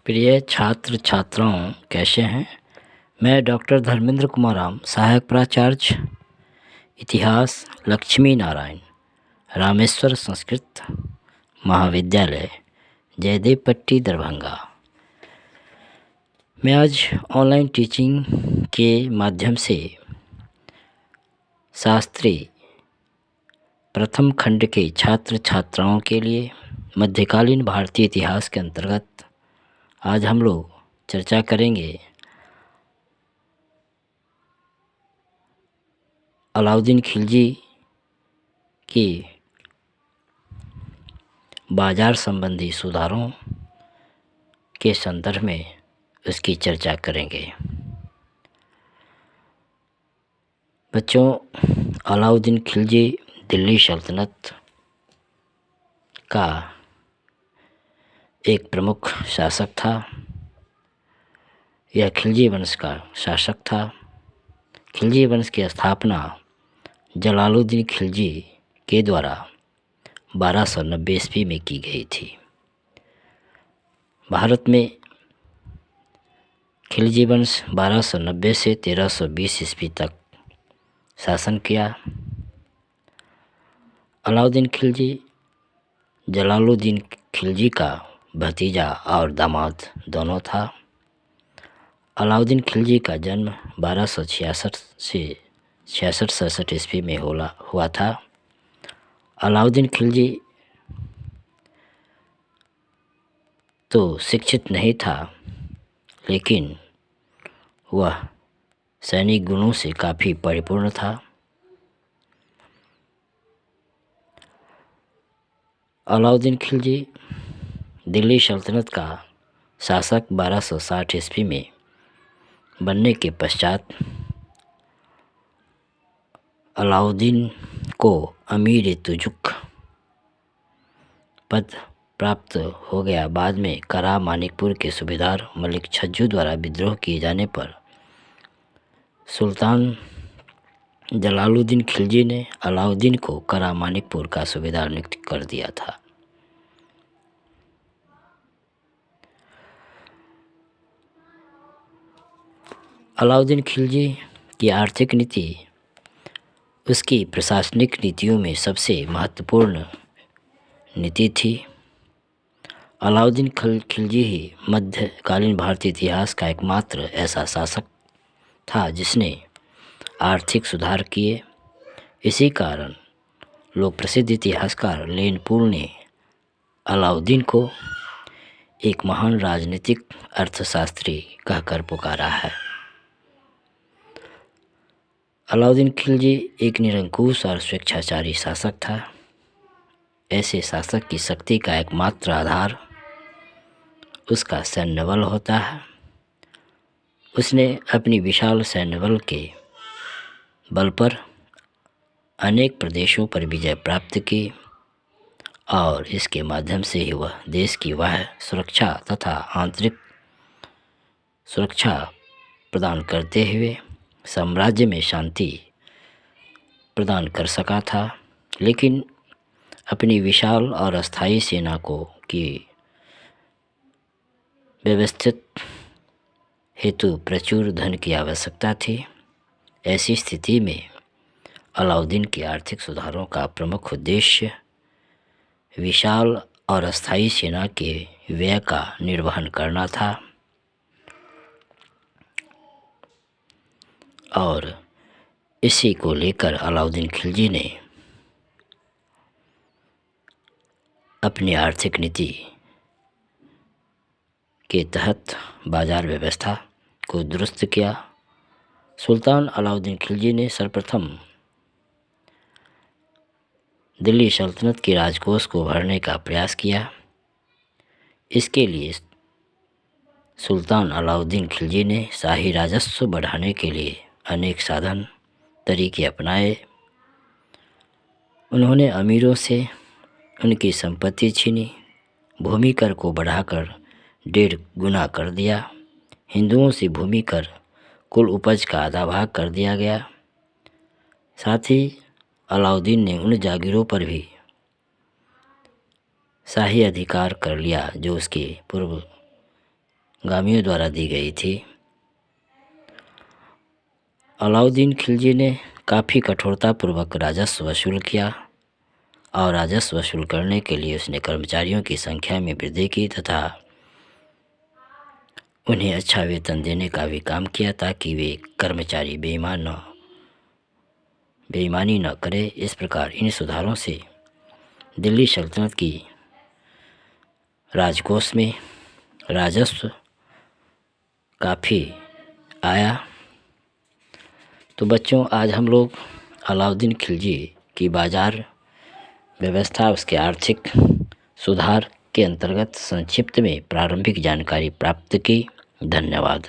प्रिय छात्र छात्राओं, कैसे हैं? मैं डॉक्टर धर्मेंद्र कुमार राम, सहायक प्राचार्य इतिहास, लक्ष्मी नारायण रामेश्वर संस्कृत महाविद्यालय, जयदेव पट्टी, दरभंगा। मैं आज ऑनलाइन टीचिंग के माध्यम से शास्त्री प्रथम खंड के छात्र छात्राओं के लिए मध्यकालीन भारतीय इतिहास के अंतर्गत आज हम लोग चर्चा करेंगे अलाउद्दीन खिलजी की बाजार संबंधी सुधारों के संदर्भ में उसकी चर्चा करेंगे। बच्चों, अलाउद्दीन खिलजी दिल्ली सल्तनत का एक प्रमुख शासक था। यह खिलजी वंश का शासक था। खिलजी वंश की स्थापना जलालुद्दीन खिलजी के द्वारा 1290 ईस्वी में की गई थी। भारत में खिलजी वंश 1290 से 1320 ईस्वी तक शासन किया। अलाउद्दीन खिलजी जलालुद्दीन खिलजी का भतीजा और दामाद दोनों था। अलाउद्दीन खिलजी का जन्म 1266 से 66-67 ईस्वी में हुआ था। अलाउद्दीन खिलजी तो शिक्षित नहीं था, लेकिन वह सैनिक गुणों से काफ़ी परिपूर्ण था। अलाउद्दीन खिलजी दिल्ली सल्तनत का शासक 1260 ईस्वी में बनने के पश्चात अलाउद्दीन को अमीर-ए-तुजुक पद प्राप्त हो गया। बाद में करा मानिकपुर के सूबेदार मलिक छज्जू द्वारा विद्रोह किए जाने पर सुल्तान जलालुद्दीन खिलजी ने अलाउद्दीन को करा मानिकपुर का सूबेदार नियुक्त कर दिया था। अलाउद्दीन खिलजी की आर्थिक नीति उसकी प्रशासनिक नीतियों में सबसे महत्वपूर्ण नीति थी। अलाउद्दीन खिलजी ही मध्यकालीन भारतीय इतिहास का एकमात्र ऐसा शासक था जिसने आर्थिक सुधार किए। इसी कारण लोग प्रसिद्ध इतिहासकार लेन पूल ने अलाउद्दीन को एक महान राजनीतिक अर्थशास्त्री कहकर पुकारा है। अलाउद्दीन खिलजी एक निरंकुश और स्वेच्छाचारी शासक था। ऐसे शासक की शक्ति का एकमात्र आधार उसका सैन्य बल होता है। उसने अपनी विशाल सैन्य बल के बल पर अनेक प्रदेशों पर विजय प्राप्त की और इसके माध्यम से ही वह देश की सुरक्षा तथा आंतरिक सुरक्षा प्रदान करते हुए साम्राज्य में शांति प्रदान कर सका था। लेकिन अपनी विशाल और अस्थायी सेना की व्यवस्थित हेतु प्रचुर धन की आवश्यकता थी। ऐसी स्थिति में अलाउद्दीन के आर्थिक सुधारों का प्रमुख उद्देश्य विशाल और अस्थायी सेना के व्यय का निर्वहन करना था और इसी को लेकर अलाउद्दीन खिलजी ने अपनी आर्थिक नीति के तहत बाजार व्यवस्था को दुरुस्त किया। सुल्तान अलाउद्दीन खिलजी ने सर्वप्रथम दिल्ली सल्तनत की राजकोष को भरने का प्रयास किया। इसके लिए सुल्तान अलाउद्दीन खिलजी ने शाही राजस्व बढ़ाने के लिए अनेक साधन तरीके अपनाए। उन्होंने अमीरों से उनकी संपत्ति छीनी, भूमि कर को बढ़ाकर 1.5 गुना कर दिया। हिंदुओं से भूमि कर कुल उपज का आधा भाग कर दिया गया। साथ ही अलाउद्दीन ने उन जागीरों पर भी शाही अधिकार कर लिया जो उसके पूर्व गामियों द्वारा दी गई थी। अलाउद्दीन खिलजी ने काफ़ी कठोरतापूर्वक राजस्व वसूल किया और राजस्व वसूल करने के लिए उसने कर्मचारियों की संख्या में वृद्धि की तथा उन्हें अच्छा वेतन देने का भी काम किया ताकि वे कर्मचारी बेईमानी न करे। इस प्रकार इन सुधारों से दिल्ली सल्तनत की राजकोष में राजस्व काफ़ी आया। तो बच्चों, आज हम लोग अलाउद्दीन खिलजी की बाज़ार व्यवस्था, उसके आर्थिक सुधार के अंतर्गत संक्षिप्त में प्रारंभिक जानकारी प्राप्त की। धन्यवाद।